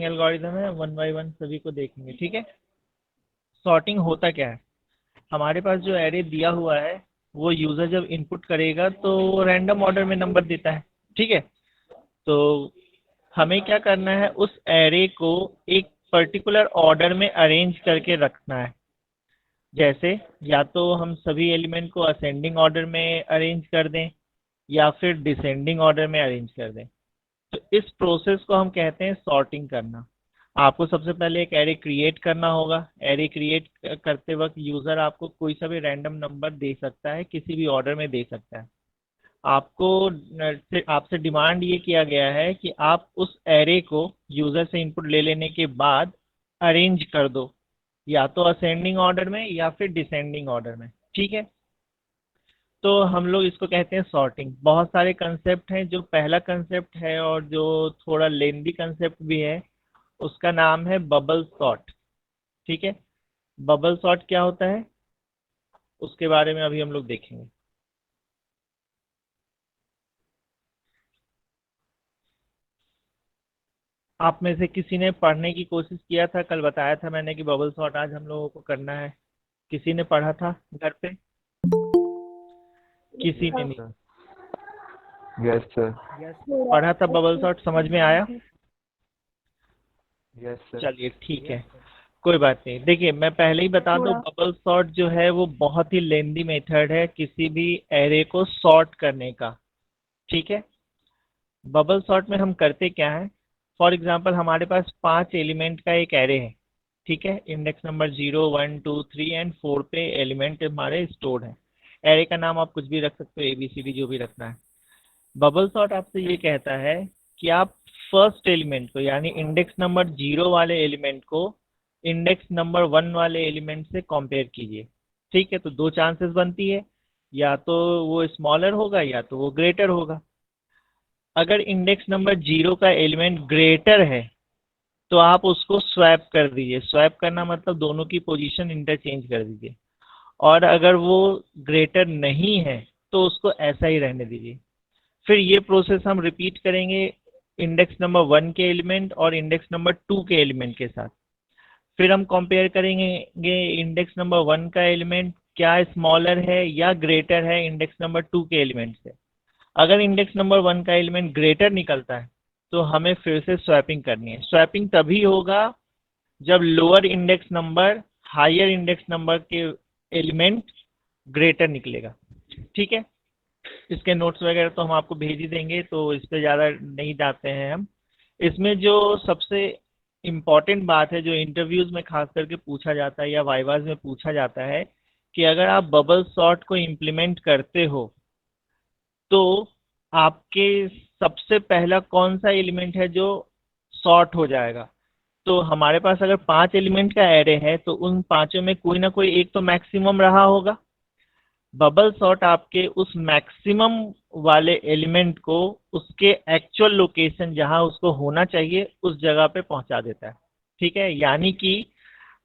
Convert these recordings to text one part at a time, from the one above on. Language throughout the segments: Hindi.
सॉर्टिंग एल्गोरिदम है, वन बाय वन सभी को देखेंगे। ठीक है, सॉर्टिंग होता क्या है। हमारे पास जो एरे दिया हुआ है वो यूजर जब इनपुट करेगा तो वो रैंडम ऑर्डर में नंबर देता है। ठीक है, तो हमें क्या करना है, उस एरे को एक पर्टिकुलर ऑर्डर में अरेंज करके रखना है। जैसे या तो हम सभी एलिमेंट को असेंडिंग ऑर्डर में अरेंज कर दें या फिर डिसेंडिंग ऑर्डर में अरेंज कर दें। तो इस प्रोसेस को हम कहते हैं सॉर्टिंग करना। आपको सबसे पहले एक एरे क्रिएट करना होगा। एरे क्रिएट करते वक्त यूजर आपको कोई सा भी रैंडम नंबर दे सकता है, किसी भी ऑर्डर में दे सकता है। आपको आपसे डिमांड ये किया गया है कि आप उस एरे को यूजर से इनपुट ले लेने के बाद अरेंज कर दो, या तो असेंडिंग ऑर्डर में या फिर डिसेंडिंग ऑर्डर में। ठीक है, तो हम लोग इसको कहते हैं सॉर्टिंग। बहुत सारे कंसेप्ट हैं। जो पहला कंसेप्ट है और जो थोड़ा लेंदी कंसेप्ट भी है, उसका नाम है बबल सॉर्ट। ठीक है, बबल सॉर्ट क्या होता है उसके बारे में अभी हम लोग देखेंगे। आप में से किसी ने पढ़ने की कोशिश किया था? कल बताया था मैंने कि बबल सॉर्ट आज हम लोगों को करना है। किसी ने पढ़ा था घर पे? किसी ने Yes, नहीं? sir. Yes, sir. पढ़ा था बबल सॉर्ट, समझ में आया? Yes, sir. चलिए ठीक है, कोई बात नहीं। देखिए, मैं पहले ही बता दूं, बबल सॉर्ट जो है वो बहुत ही लेंदी मेथड है किसी भी एरे को सॉर्ट करने का। ठीक है, बबल सॉर्ट में हम करते क्या है। फॉर एग्जांपल हमारे पास 5 एलिमेंट का एक एरे है। ठीक है, इंडेक्स नंबर 0 1 2 3 एंड 4 पे एलिमेंट हमारे स्टोर्ड है। एरे का नाम आप कुछ भी रख सकते हो, ABCD जो भी रखना है। बबल सॉर्ट आपसे ये कहता है कि आप फर्स्ट एलिमेंट को, यानी इंडेक्स नंबर 0 वाले एलिमेंट को इंडेक्स नंबर 1 वाले एलिमेंट से कंपेयर कीजिए। ठीक है, तो दो चांसेस बनती है, या तो वो स्मॉलर होगा या तो वो ग्रेटर होगा। अगर इंडेक्स नंबर 0 का एलिमेंट ग्रेटर है तो आप उसको स्वैप कर दीजिए। स्वैप करना मतलब दोनों की पोजीशन इंटरचेंज कर दीजिए। और अगर वो ग्रेटर नहीं है तो उसको ऐसा ही रहने दीजिए। फिर ये प्रोसेस हम रिपीट करेंगे इंडेक्स नंबर 1 के एलिमेंट और इंडेक्स नंबर 2 के एलिमेंट के साथ। फिर हम कंपेयर करेंगे इंडेक्स नंबर 1 का एलिमेंट क्या स्मॉलर है या ग्रेटर है इंडेक्स नंबर 2 के एलिमेंट से। अगर इंडेक्स नंबर 1 का एलिमेंट ग्रेटर निकलता है तो हमें फिर से स्वैपिंग करनी है। स्वैपिंग तभी होगा जब lower index number higher index number के एलिमेंट ग्रेटर निकलेगा। ठीक है, इसके नोट्स वगैरह तो हम आपको भेज ही देंगे, तो इस पे ज़्यादा नहीं जाते हैं हम। इसमें जो सबसे इम्पॉर्टेंट बात है, जो इंटरव्यूज में खास करके पूछा जाता है या वाइवाज में पूछा जाता है, कि अगर आप बबल सॉर्ट को इम्प्लीमेंट करते हो तो आपके सबसे पहला कौन सा एलिमेंट है जो सॉर्ट हो जाएगा। तो हमारे पास अगर 5 एलिमेंट का एरे है तो उन पांचों में कोई ना कोई एक तो मैक्सिमम रहा होगा। बबल सॉर्ट आपके उस मैक्सिमम वाले एलिमेंट को उसके एक्चुअल लोकेशन जहां उसको होना चाहिए उस जगह पे पहुंचा देता है। ठीक है, यानी कि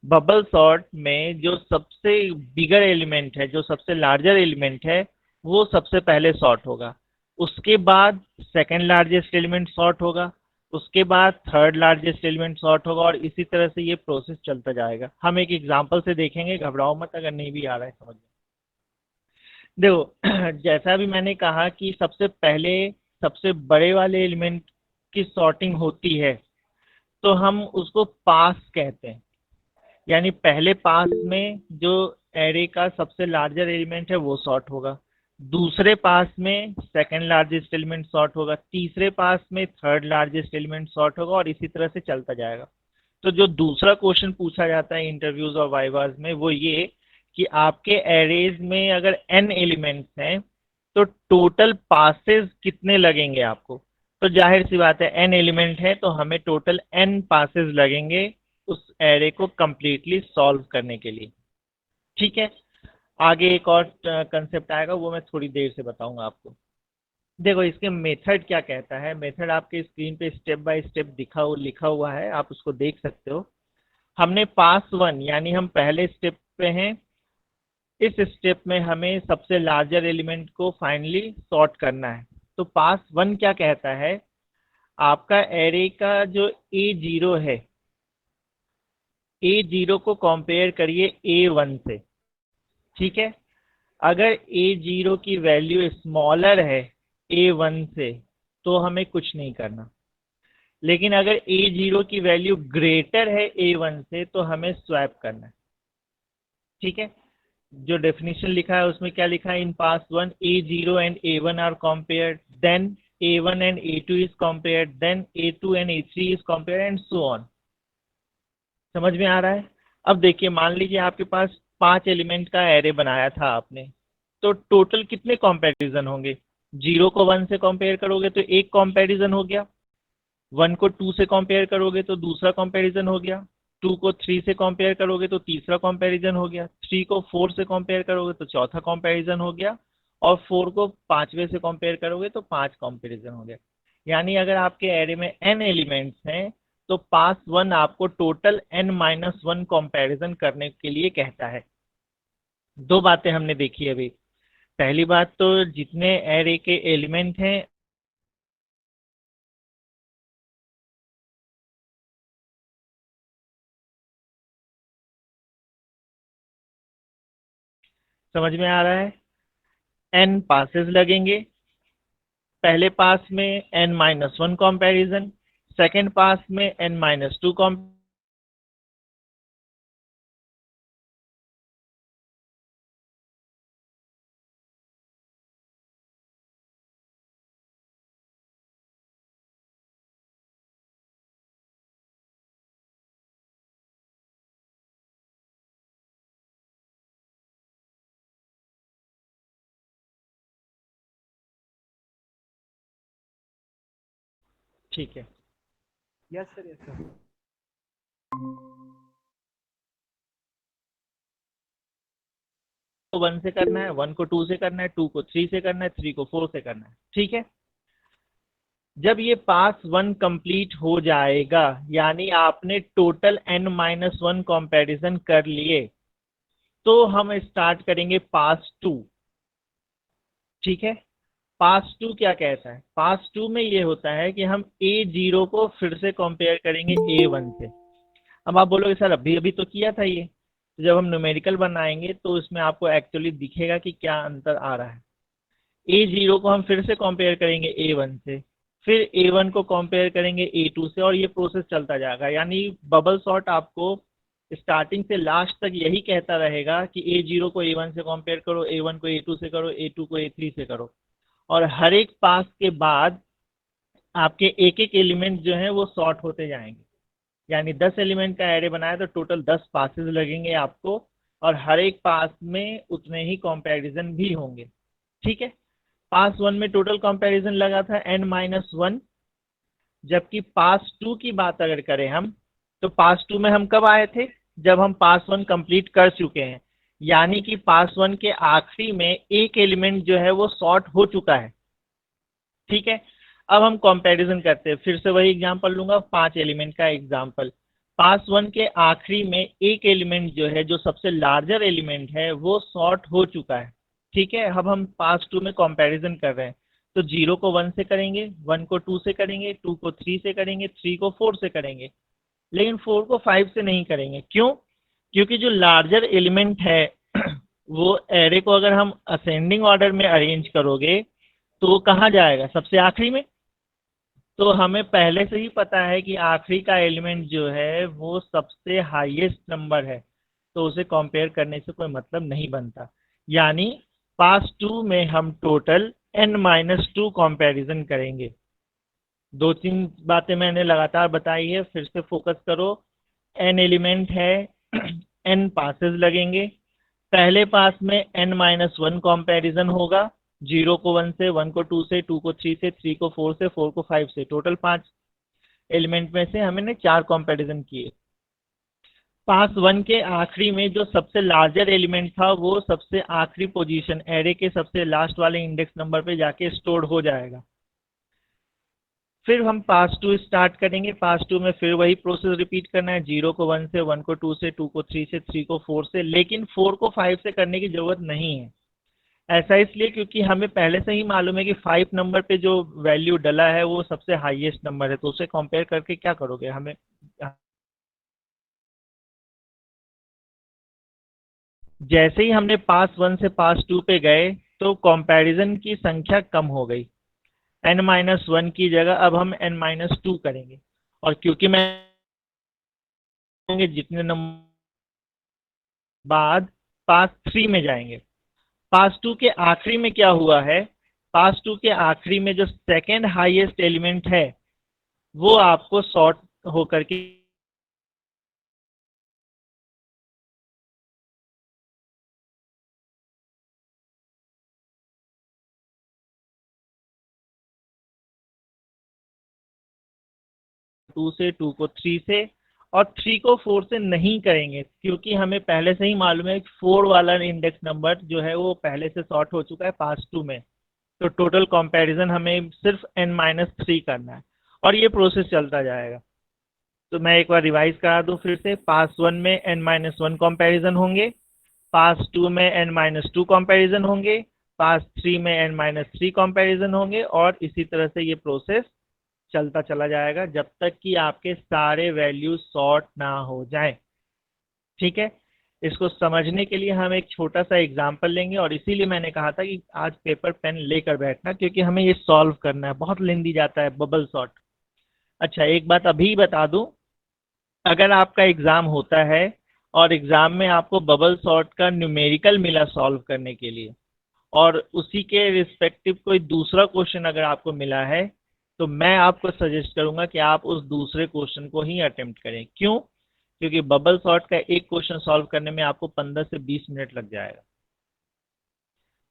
बबल सॉर्ट में जो सबसे बिगर एलिमेंट है, जो सबसे लार्जर एलिमेंट है, वो सबसे पहले सॉर्ट होगा। उसके बाद सेकंड लार्जेस्ट एलिमेंट सॉर्ट होगा। उसके बाद थर्ड लार्जेस्ट एलिमेंट सॉर्ट होगा, और इसी तरह से ये प्रोसेस चलता जाएगा। हम एक एग्जांपल से देखेंगे, घबराओ मत अगर नहीं भी आ रहा है समझ में। देखो, जैसा भी मैंने कहा कि सबसे पहले सबसे बड़े वाले एलिमेंट की सॉर्टिंग होती है, तो हम उसको पास कहते हैं। यानी पहले पास में जो एरे का सबसे लार्जर एलिमेंट है वो सॉर्ट होगा। दूसरे पास में सेकंड लार्जेस्ट एलिमेंट सॉर्ट होगा। तीसरे पास में थर्ड लार्जेस्ट एलिमेंट सॉर्ट होगा, और इसी तरह से चलता जाएगा। तो जो दूसरा क्वेश्चन पूछा जाता है इंटरव्यूज और वाइवाज में वो ये कि आपके एरेज में अगर n एलिमेंट्स हैं तो टोटल पासेस कितने लगेंगे आपको। तो जाहिर सी बात है, n एलिमेंट है तो हमें टोटल n पासेस लगेंगे उस एरे को कंप्लीटली सॉल्व करने के लिए। ठीक है, आगे एक और कंसेप्ट आएगा, वो मैं थोड़ी देर से बताऊंगा आपको। देखो, इसके मेथड क्या कहता है। मेथड आपके स्क्रीन पे स्टेप बाय स्टेप लिखा हुआ है, आप उसको देख सकते हो। हमने पास वन, यानी हम पहले स्टेप पे हैं। इस स्टेप में हमें सबसे लार्जर एलिमेंट को फाइनली सॉर्ट करना है। तो पास वन क्या कहता है, आपका एरे का जो A0 है, A0 को कंपेयर करिए A1 से, ठीक है। अगर A0 की वैल्यू स्मॉलर है A1 से तो हमें कुछ नहीं करना, लेकिन अगर A0 की वैल्यू ग्रेटर है A1 से तो हमें स्वैप करना है, ठीक है। जो डेफिनेशन लिखा है उसमें क्या लिखा है, in pass one A0 and A1 are compared, then A1 and A2 is compared, then A2 and A3 is compared and so on. समझ में आ रहा है? अब देखिए, मान लीजिए आपके पास 5 एलिमेंट का एरे बनाया था आपने, तो टोटल कितने कंपैरिजन होंगे? 0 को 1 से कंपेयर करोगे तो एक कंपैरिजन हो गया, 1 को 2 से कंपेयर करोगे तो दूसरा कंपैरिजन हो गया, 2 को 3 से कंपेयर करोगे तो तीसरा कंपैरिजन हो गया, 3 को 4 से कंपेयर करोगे तो चौथा कंपैरिजन हो गया, और 4 को 5वें से कंपेयर करोगे तो 5 कंपैरिजन हो गया। यानी अगर आपके एरे में n एलिमेंट्स हैं तो पास 1 आपको टोटल n-1 कंपैरिजन करने के लिए कहता है। दो बातें हमने देखी अभी। पहली बात तो जितने एरे के एलिमेंट हैं समझ में आ रहा है, n पासेस लगेंगे। पहले पास में n-1 कंपैरिजन, सेकंड पास में n-2 ठीक है। Yes sir, yes sir. 1 से करना है, 1 को 2 से करना है, 2 को 3 से करना है, 3 को 4 से करना है, ठीक है। जब ये पास 1 कंप्लीट हो जाएगा, यानी आपने टोटल n-1 कंपैरिजन कर लिए, तो हम स्टार्ट करेंगे पास 2, ठीक है। पास 2 क्या कहता है? पास 2 में ये होता है कि हम A0 को फिर से कंपेयर करेंगे A1 से। अब आप बोलोगे सर अभी अभी तो किया था ये, तो जब हम न्यूमेरिकल बनाएंगे तो इसमें आपको एक्चुअली दिखेगा कि क्या अंतर आ रहा है। A0 को हम फिर से कंपेयर करेंगे A1 से, फिर A1 को कंपेयर करेंगे A2 से, और ये प्रोसेस चलता जाएगा। यानी बबल सॉर्ट आपको स्टार्टिंग से लास्ट तक यही कहता रहेगा कि A0 को A1 से कंपेयर करो, A1 को A2 से करो, A2 को A3 से करो, और हर एक पास के बाद आपके एक एक एलिमेंट जो है वो सॉर्ट होते जाएंगे। यानी 10 एलिमेंट का एरे बनाया तो टोटल 10 पासेस लगेंगे आपको, और हर एक पास में उतने ही कंपैरिजन भी होंगे, ठीक है। पास 1 में टोटल कंपैरिजन लगा था n-1, जबकि पास 2 की बात अगर करें हम, तो पास 2 में हम कब आए थे? जब हम पास 1 कंप्लीट कर चुके हैं, यानी कि पास 1 के आखिरी में एक एलिमेंट जो है वो सॉर्ट हो चुका है, ठीक है। अब हम कंपैरिजन करते हैं, फिर से वही एग्जांपल लूंगा, 5 एलिमेंट का एग्जांपल। पास 1 के आखिरी में एक एलिमेंट जो है, जो सबसे लार्जर एलिमेंट है, वो सॉर्ट हो चुका है, ठीक है। अब हम पास 2 में कंपैरिजन कर रहे हैं, तो 0 को 1 से करेंगे, 1 को 2 से करेंगे, 2 को 3 से करेंगे, 3 को 4 से करेंगे, लेकिन 4 को 5 से नहीं करेंगे। क्यों? क्योंकि जो लार्जर एलिमेंट है वो एरे को अगर हम असेंडिंग ऑर्डर में अरेंज करोगे तो वो कहाँ जाएगा? सबसे आखिरी में। तो हमें पहले से ही पता है कि आखिरी का एलिमेंट जो है वो सबसे हाईएस्ट नंबर है, तो उसे कंपेयर करने से कोई मतलब नहीं बनता। यानी पास 2 में हम टोटल n-2 कंपैरिजन करेंगे। दो तीन बातें मैंने लगातार बताई है, फिर से फोकस करो। n एलिमेंट है, n पासेस लगेंगे। पहले पास में n-1 कंपैरिजन होगा, 0 को 1 से, 1 को 2 से, 2 को 3 से, 3 को 4 से, 4 को 5 से, टोटल 5 एलिमेंट में से हमने 4 कंपैरिजन किए। पास 1 के आखिरी में जो सबसे लार्जर एलिमेंट था वो सबसे आखिरी पोजीशन, एरे के सबसे लास्ट वाले इंडेक्स नंबर पे जाके स्टोर हो जाएगा। फिर हम पास 2 स्टार्ट करेंगे। पास 2 में फिर वही प्रोसेस रिपीट करना है, 0 को 1 से, 1 को 2 से, 2 को 3 से, 3 को 4 से, लेकिन 4 को 5 से करने की जरूरत नहीं है। ऐसा इसलिए क्योंकि हमें पहले से ही मालूम है कि 5 नंबर पे जो वैल्यू डला है वो सबसे हाईएस्ट नंबर है, तो उसे कंपेयर करके क्या करोगे? हमें जैसे ही हमने पास 1 से पास 2 पे गए तो कंपैरिजन की संख्या कम हो गई। n-1 की जगह अब हम n-2 करेंगे, और क्योंकि मैं जितने नंबर बाद पास 3 में जाएंगे। पास 2 के आखिरी में क्या हुआ है? पास 2 के आखिरी में जो सेकेंड हाईएस्ट एलिमेंट है वो आपको सॉर्ट होकर के 2 से, 2 को 3 से, और 3 को 4 से नहीं करेंगे क्योंकि हमें पहले से ही मालूम है कि 4 वाला इंडेक्स नंबर जो है वो पहले से सॉर्ट हो चुका है पास 2 में। तो टोटल कंपैरिजन हमें सिर्फ n-3 करना है, और ये प्रोसेस चलता जाएगा। तो मैं एक बार रिवाइज करा दूं फिर से। पास 1 में n-1 कंपैरिजन होंगे, पास 2 में n-2 कंपैरिजन होंगे, पास 3 में n-3 कंपैरिजन होंगे, और इसी तरह से ये प्रोसेस चलता चला जाएगा जब तक कि आपके सारे वैल्यू सॉर्ट ना हो जाएं। ठीक है, इसको समझने के लिए हम एक छोटा सा एग्जांपल लेंगे, और इसीलिए मैंने कहा था कि आज पेपर पेन लेकर बैठना, क्योंकि हमें ये सॉल्व करना है। बहुत लेंदी जाता है बबल सॉर्ट। अच्छा, एक बात अभी बता दूं, अगर आपका एग्जाम होता है और एग्जाम में आपको बबल सॉर्ट का न्यूमेरिकल मिला सॉल्व करने के लिए, और उसी के रिस्पेक्टिव कोई दूसरा क्वेश्चन अगर आपको मिला है, तो मैं आपको सजेस्ट करूंगा कि आप उस दूसरे क्वेश्चन को ही अटेम्प्ट करें। क्यों? क्योंकि बबल सॉर्ट का एक क्वेश्चन सॉल्व करने में आपको 15 से 20 मिनट लग जाएगा।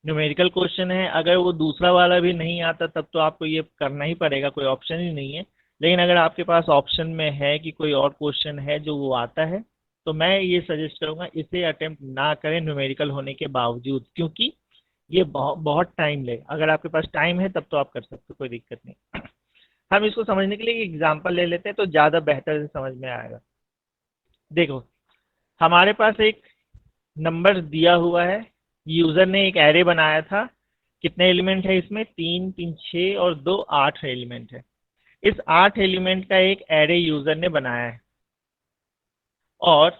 न्यूमेरिकल क्वेश्चन है, अगर वो दूसरा वाला भी नहीं आता तब तो आपको ये करना ही पड़ेगा, कोई ऑप्शन ही नहीं है। लेकिन अगर आपके पास ऑप्शन में है कि कोई और क्वेश्चन है जो वो आता है, तो मैं ये सजेस्ट करूंगा इसे अटेम्प्ट ना करें न्यूमेरिकल होने के बावजूद, क्योंकि ये बहुत बहुत टाइम ले। अगर आपके पास टाइम है तब तो आप कर सकते हो, कोई दिक्कत नहीं। हम इसको समझने के लिए एक एग्जांपल ले लेते हैं तो ज़्यादा बेहतर से समझ में आएगा। देखो, हमारे पास एक नंबर दिया हुआ है, यूज़र ने एक एरे बनाया था। कितने एलिमेंट है इसमें? 3 3 6 और 2 8 एलिमेंट है। इस 8 एलिमेंट का एक एरे यूज़र ने बनाया है, और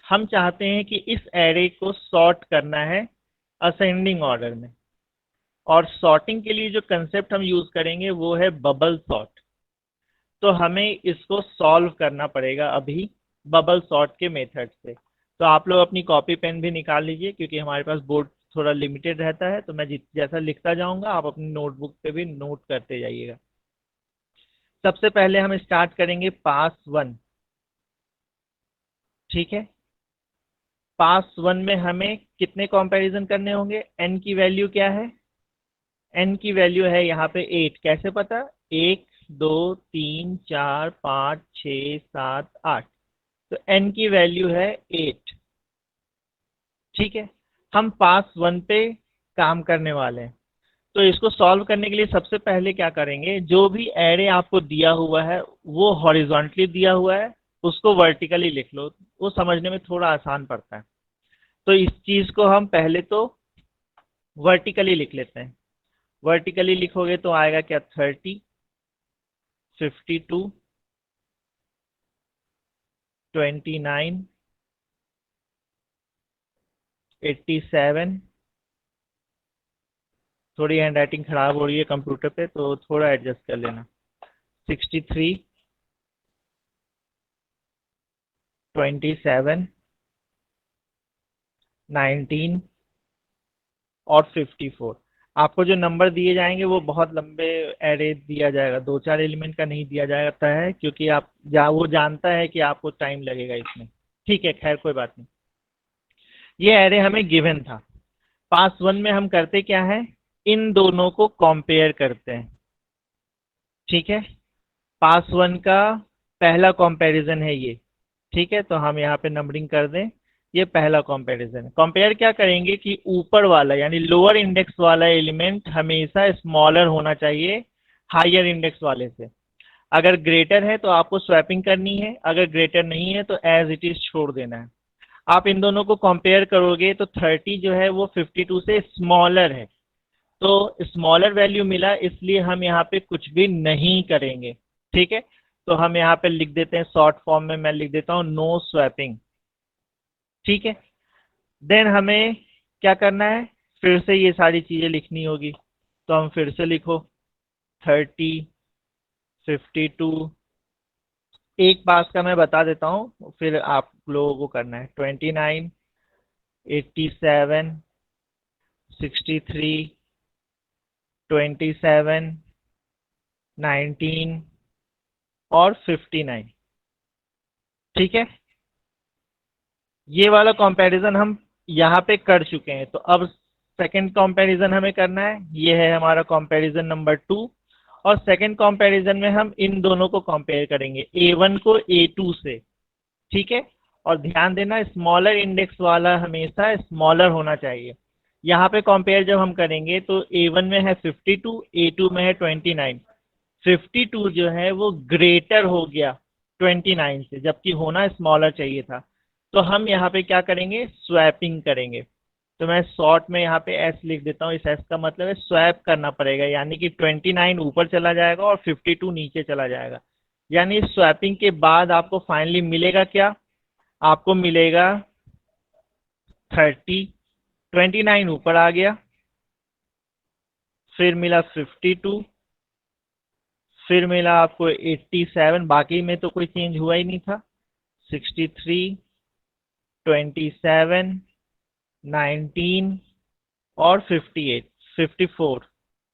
हम चाहते हैं कि इस एरे को सॉर्ट करना है असेंडिंग ऑर्डर में। और सॉर्टिंग के लिए जो कंसेप्ट हम यूज़ करेंगे वो है बबल सॉर्ट। तो हमें इसको सॉल्व करना पड़ेगा अभी बबल सॉर्ट के मेथड से। तो आप लोग अपनी कॉपी पेन भी निकाल लीजिए, क्योंकि हमारे पास बोर्ड थोड़ा लिमिटेड रहता है, तो मैं जैसा लिखता जाऊंगा आप अपनी नोटबुक पे भी नोट करते जाइएगा। सबसे पहले हम स्टार्ट करेंगे पास 1। ठीक है, पास 1 में हमें कितने कंपैरिजन करने होंगे? n की वैल्यू क्या है? n की वैल्यू है यहाँ पे 8। कैसे पता? 1 2 3 4 5 6 7 8, तो n की वैल्यू है 8। ठीक है, हम पास 1 पे काम करने वाले हैं। तो इसको सॉल्व करने के लिए सबसे पहले क्या करेंगे, जो भी एरे आपको दिया हुआ है वो हॉरिजॉन्टली दिया हुआ है, उसको वर्टिकली लिख लो, वो समझने में थोड़ा आसान पड़ता है। तो इस चीज को हम पहले तो वर्टिकली लिख लेते हैं। वर्टिकली लिखोगे तो आएगा क्या? 30, 52, 29, 87। थोड़ी हैंड राइटिंग खराब हो रही है कंप्यूटर पे, तो थोड़ा एडजस्ट कर लेना। 63, 27, 19 और 54। आपको जो नंबर दिए जाएंगे वो बहुत लंबे एरे दिया जाएगा, 2-4 एलिमेंट का नहीं दिया जाता है, क्योंकि वो जानता है कि आपको टाइम लगेगा इसमें। ठीक है, खैर कोई बात नहीं। ये एरे हमें गिवन था। पास 1 में हम करते क्या है, इन दोनों को कंपेयर करते हैं। ठीक है, पास 1 का पहला कंपैरिजन है ये। ठीक है, तो हम यहाँ पे नंबरिंग कर दें। ये पहला कंपैरिजन है। कंपेयर क्या करेंगे कि ऊपर वाला यानी लोअर इंडेक्स वाला एलिमेंट हमेशा स्मॉलर होना चाहिए हायर इंडेक्स वाले से। अगर ग्रेटर है तो आपको स्वैपिंग करनी है, अगर ग्रेटर नहीं है तो एज इट इज छोड़ देना है। आप इन दोनों को कंपेयर करोगे तो 30 जो है वो 52 से स्मॉलर है, तो स्मॉलर वैल्यू मिला, इसलिए हम यहाँ पे कुछ भी नहीं करेंगे। ठीक है, तो हम यहाँ पे लिख देते हैं शॉर्ट फॉर्म में, मैं लिख देता हूँ नो स्वैपिंग। ठीक है, देन हमें क्या करना है, फिर से ये सारी चीजें लिखनी होगी, तो हम फिर से लिखो 30, 52। एक बात का मैं बता देता हूँ, फिर आप लोगों को करना है 29, 87, 63, 27, 19 और 59। ठीक है, ये वाला कंपैरिजन हम यहाँ पे कर चुके हैं, तो अब सेकंड कंपैरिजन हमें करना है। ये है हमारा कंपैरिजन नंबर 2, और सेकंड कंपैरिजन में हम इन दोनों को कंपेयर करेंगे, A1 को A2 से। ठीक है, और ध्यान देना स्मॉलर इंडेक्स वाला हमेशा स्मॉलर होना चाहिए। यहाँ पे कंपेयर जब हम करेंगे तो A1 में है 52, A2 में है 29। 52 जो है वो ग्रेटर हो गया 29 से, जबकि होना स्मॉलर चाहिए था। तो हम यहाँ पे क्या करेंगे, स्वैपिंग करेंगे। तो मैं शॉर्ट में यहाँ पे एस लिख देता हूँ, इस एस का मतलब है स्वैप करना पड़ेगा, यानी कि 29 ऊपर चला जाएगा और 52 नीचे चला जाएगा। यानी स्वैपिंग के बाद आपको फाइनली मिलेगा क्या, आपको मिलेगा 30, 29 ऊपर आ गया, फिर मिला 52, फिर मिला आपको 87, बाकी में तो कोई चेंज हुआ ही नहीं था, 63, 27, 19 और 58, 54,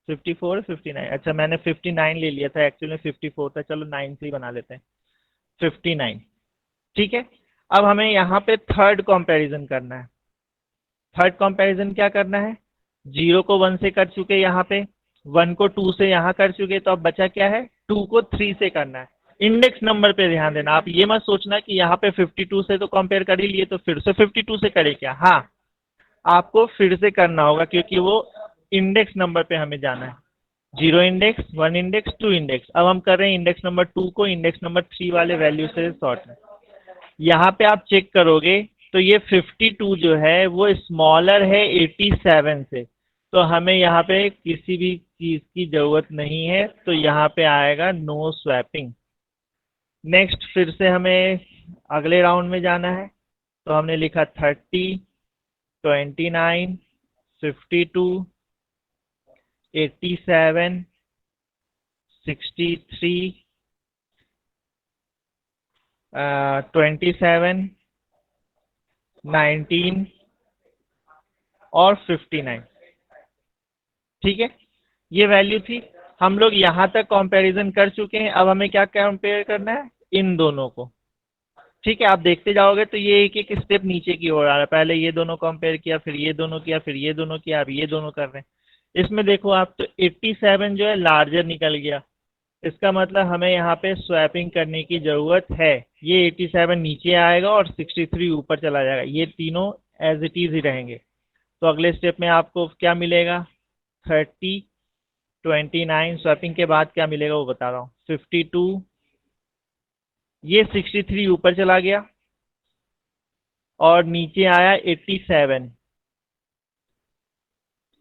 54, 59। अच्छा, मैंने 59 ले लिया था, एक्चुअली 54 था, चलो 9 से ही बना लेते हैं, 59। ठीक है, अब हमें यहाँ पे थर्ड कंपैरिजन करना है। थर्ड कंपैरिजन क्या करना है, 0 को 1 से कर चुके यहाँ पे, 1 को 2 से यहाँ कर चुके, तो अब बचा क्या है, 2 को 3 से करना है। इंडेक्स नंबर पे ध्यान देना, आप ये मत सोचना कि यहाँ पे 52 से तो कंपेयर कर ही लिए तो फिर से 52 से करे क्या। हाँ, आपको फिर से करना होगा, क्योंकि वो इंडेक्स नंबर पे हमें जाना है। 0 इंडेक्स, 1 इंडेक्स, 2 इंडेक्स। अब हम कर रहे हैं इंडेक्स नंबर 2 को इंडेक्स नंबर 3 वाले वैल्यू से सॉर्ट में। यहाँ पे आप चेक करोगे तो ये 52 जो है वो स्मॉलर है 87 से, तो हमें यहाँ पे किसी भी चीज की जरूरत नहीं है, तो यहाँ पे आएगा नो स्वैपिंग। नेक्स्ट फिर से हमें अगले राउंड में जाना है, तो हमने लिखा 30, 29, 52, 87, 63, 27, 19 और 59। ठीक है, ये वैल्यू थी। हम लोग यहाँ तक कंपैरिजन कर चुके हैं, अब हमें क्या कंपेयर करना है, इन दोनों को। ठीक है, आप देखते जाओगे तो ये एक एक स्टेप नीचे की ओर आ रहा है, पहले ये दोनों कंपेयर किया, फिर ये दोनों किया, फिर ये दोनों किया, अब ये दोनों कर रहे हैं। इसमें देखो आप, तो 87 जो है लार्जर निकल गया, इसका मतलब हमें यहाँ पे स्वैपिंग करने की जरूरत है। ये 87 नीचे आएगा और 63 ऊपर चला जाएगा, ये तीनों एज इट इज ही रहेंगे। तो अगले स्टेप में आपको क्या मिलेगा, 30, 29, स्वैपिंग के बाद क्या मिलेगा वो बता रहा हूँ, 52, ये 63 ऊपर चला गया और नीचे आया 87।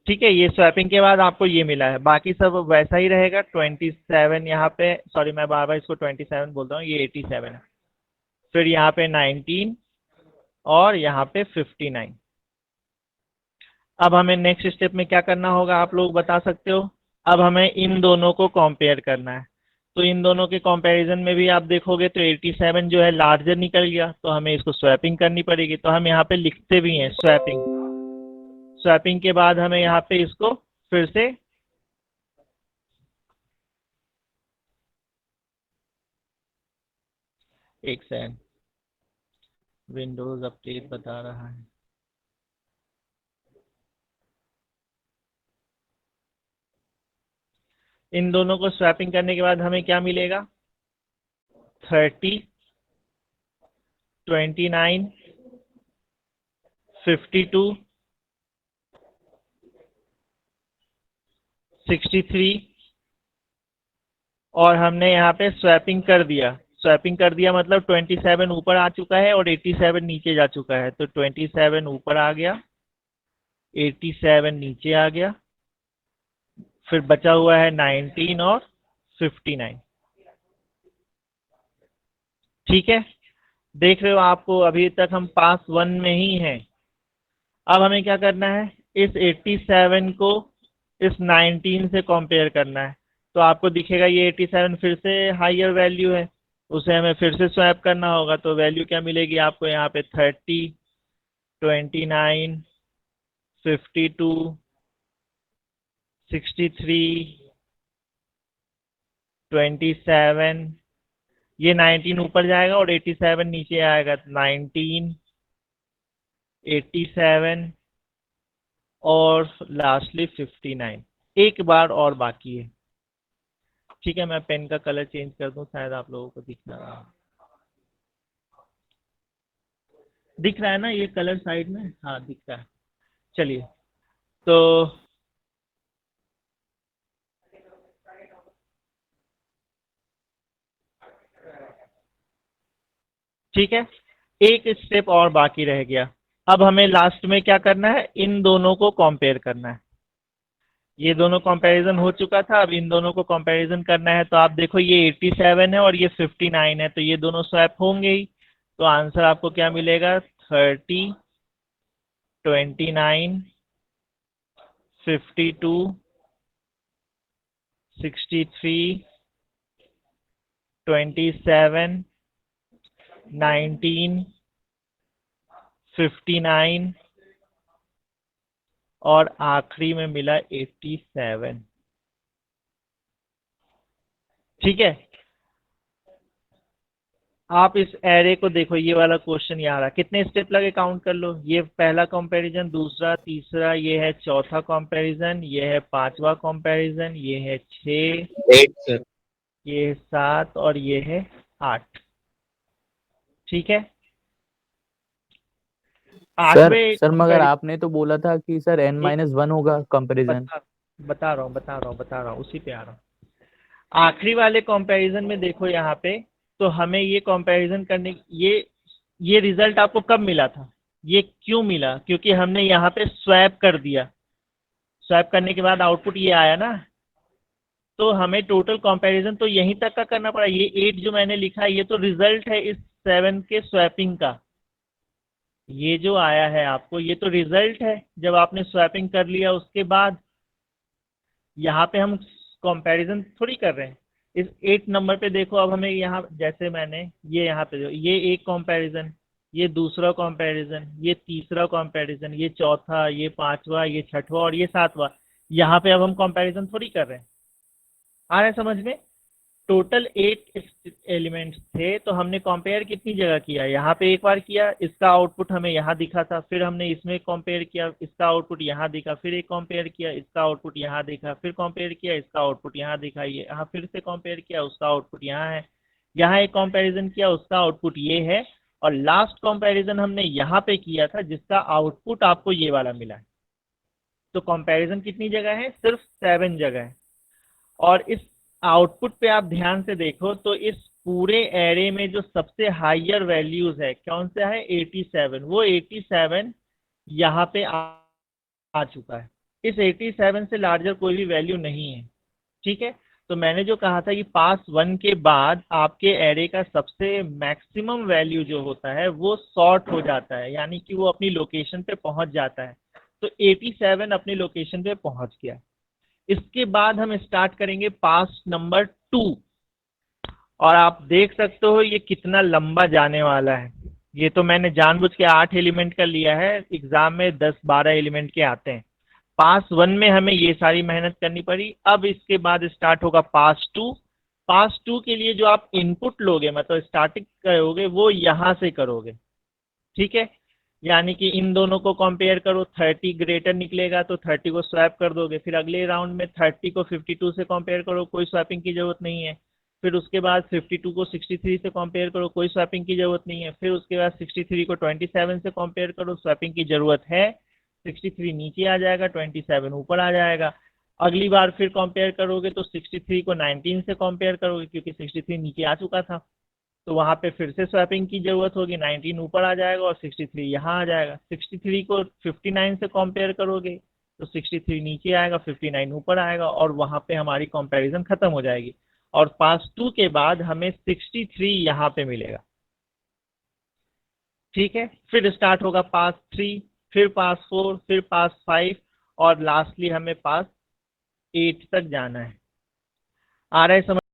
ठीक है, ये स्वैपिंग के बाद आपको ये मिला है, बाकी सब वैसा ही रहेगा। 27 यहाँ पे, सॉरी मैं बार बार इसको 27 बोलता हूँ, ये 87 है, फिर यहाँ पे 19 और यहाँ पे 59। अब हमें नेक्स्ट स्टेप में क्या करना होगा, आप लोग बता सकते हो। अब हमें इन दोनों को कंपेयर करना है, तो इन दोनों के कंपैरिजन में भी आप देखोगे तो 87 जो है लार्जर निकल गया, तो हमें इसको स्वैपिंग करनी पड़ेगी। तो हम यहाँ पे लिखते भी हैं स्वैपिंग। स्वैपिंग के बाद हमें यहाँ पे इसको फिर से एक सेकंड, विंडोज अपडेट बता रहा है। इन दोनों को स्वैपिंग करने के बाद हमें क्या मिलेगा, 30, 29, 52, 63 और हमने यहाँ पे स्वैपिंग कर दिया, स्वैपिंग कर दिया मतलब 27 ऊपर आ चुका है और 87 नीचे जा चुका है, तो 27 ऊपर आ गया, 87 नीचे आ गया, फिर बचा हुआ है 19 और 59। ठीक है, देख रहे हो आपको अभी तक हम पास वन में ही हैं। अब हमें क्या करना है, इस 87 को इस 19 से कंपेयर करना है। तो आपको दिखेगा ये 87 फिर से हायर वैल्यू है, उसे हमें फिर से स्वैप करना होगा। तो वैल्यू क्या मिलेगी आपको यहाँ पे 30, 29, 52, 63, 27, ये 19 ऊपर जाएगा और 87 नीचे आएगा, 19, 87 और लास्टली 59। एक बार और बाकी है। ठीक है, मैं पेन का कलर चेंज कर दूं, शायद आप लोगों को दिख रहा है। दिख रहा है ना ये कलर साइड में? हाँ दिख रहा है। चलिए, तो ठीक है, एक स्टेप और बाकी रह गया। अब हमें लास्ट में क्या करना है, इन दोनों को कंपेयर करना है। ये दोनों कंपैरिजन हो चुका था, अब इन दोनों को कंपैरिजन करना है। तो आप देखो ये 87 है और ये 59 है, तो ये दोनों स्वैप होंगे ही। तो आंसर आपको क्या मिलेगा, 30, 29, 52, 63, 27, 19, 59 और आखिरी में मिला 87। ठीक है, आप इस एरे को देखो, ये वाला क्वेश्चन यहाँ रहा, कितने स्टेप लगे काउंट कर लो। ये पहला कंपैरिजन, दूसरा, तीसरा, ये है चौथा कंपैरिजन, ये है पांचवा कंपैरिजन, ये है 6, 8 सर। ये है 7 और ये है 8। ठीक है, सर आठवें सर मगर कंपैरिजन, आपने तो बोला था कि सर n-1 होगा कंपैरिजन। बता रहा हूँ, उसी पे आ रहा हूँ। आखिरी वाले कंपैरिजन में देखो यहाँ पे, तो हमें ये कंपैरिजन करने, ये रिजल्ट आपको कब मिला था, ये क्यों मिला, क्योंकि हमने यहाँ पे स्वैप कर दिया। स्वैप करने के बाद आउटपुट ये आया ना, तो हमें टोटल कंपैरिजन तो यहीं तक का करना पड़ा। ये 8 जो मैंने लिखा है ये तो रिजल्ट है इस 7 के स्वैपिंग का। ये जो आया है आपको, ये तो रिजल्ट है जब आपने स्वैपिंग कर लिया उसके बाद। यहाँ पे हम कंपैरिजन थोड़ी कर रहे हैं। इस 8 नंबर पे देखो, अब हमें यहाँ जैसे मैंने ये यहाँ पे ये एक कंपैरिजन, ये दूसरा कंपैरिजन, ये तीसरा कंपैरिजन, ये चौथा, ये पांचवा, ये छठवा और ये सातवां। यहाँ पे अब हम कंपैरिजन थोड़ी कर रहे हैं। आ रहा है समझ में? टोटल 8 एलिमेंट्स थे, तो हमने कंपेयर कितनी जगह किया, यहाँ पे एक बार किया, इसका आउटपुट हमें यहाँ दिखा था, फिर हमने इसमें कंपेयर किया, इसका आउटपुट यहाँ दिखा, फिर एक कंपेयर किया, इसका आउटपुट यहाँ दिखा, फिर कंपेयर किया, इसका आउटपुट यहाँ दिखा, ये यहाँ फिर से कंपेयर किया, उसका आउटपुट यहाँ है, यहाँ एक कंपेरिजन किया, उसका आउटपुट ये है, और लास्ट कंपेरिजन हमने यहाँ पे किया था जिसका आउटपुट आपको ये वाला मिला है। तो कंपेरिजन कितनी जगह है, सिर्फ 7 जगह है। और इस आउटपुट पे आप ध्यान से देखो तो इस पूरे एरे में जो सबसे हायर वैल्यूज है, कौन सा है, 87। वो 87 यहाँ पे आ चुका है। इस 87 से लार्जर कोई भी वैल्यू नहीं है। ठीक है, तो मैंने जो कहा था कि पास 1 के बाद आपके एरे का सबसे मैक्सिमम वैल्यू जो होता है वो सॉर्ट हो जाता है, यानी कि वो अपनी लोकेशन पे पहुंच जाता है। तो 87 अपनी लोकेशन पे पहुंच गया। इसके बाद हम स्टार्ट करेंगे पास नंबर 2, और आप देख सकते हो ये कितना लंबा जाने वाला है। ये तो मैंने जानबूझ के 8 एलिमेंट का लिया है, एग्जाम में 10-12 एलिमेंट के आते हैं। पास 1 में हमें ये सारी मेहनत करनी पड़ी। अब इसके बाद स्टार्ट होगा पास 2। पास 2 के लिए जो आप इनपुट लोगे, मतलब स्टार्टिंग करोगे, वो यहाँ से करोगे। ठीक है, यानी कि इन दोनों को कंपेयर करो, 30 ग्रेटर निकलेगा तो 30 को स्वैप कर दोगे। फिर अगले राउंड में 30 को 52 से कंपेयर करो, कोई स्वैपिंग की जरूरत नहीं है। फिर उसके बाद 52 को 63 से कंपेयर करो, कोई स्वैपिंग की जरूरत नहीं है। फिर उसके बाद 63 को 27 से कंपेयर करो, स्वैपिंग की जरूरत है। 63 नीचे आ जाएगा, 27 ऊपर आ जाएगा। अगली बार फिर कंपेयर करोगे तो 63 को 19 से कंपेयर करोगे, क्योंकि 63 नीचे आ चुका था। तो वहां पे फिर से स्वैपिंग की जरूरत होगी, 19 ऊपर आ जाएगा और 63 यहाँ आ जाएगा। 63 को 59 से कंपेयर करोगे तो 63 नीचे आएगा, 59 ऊपर आएगा और वहां पे हमारी कंपैरिजन खत्म हो जाएगी। और पास 2 के बाद हमें 63 यहाँ पे मिलेगा। ठीक है, फिर स्टार्ट होगा पास 3, फिर पास 4, फिर पास 5 और लास्टली हमें पास 8 तक जाना है। आ रहा है समझ?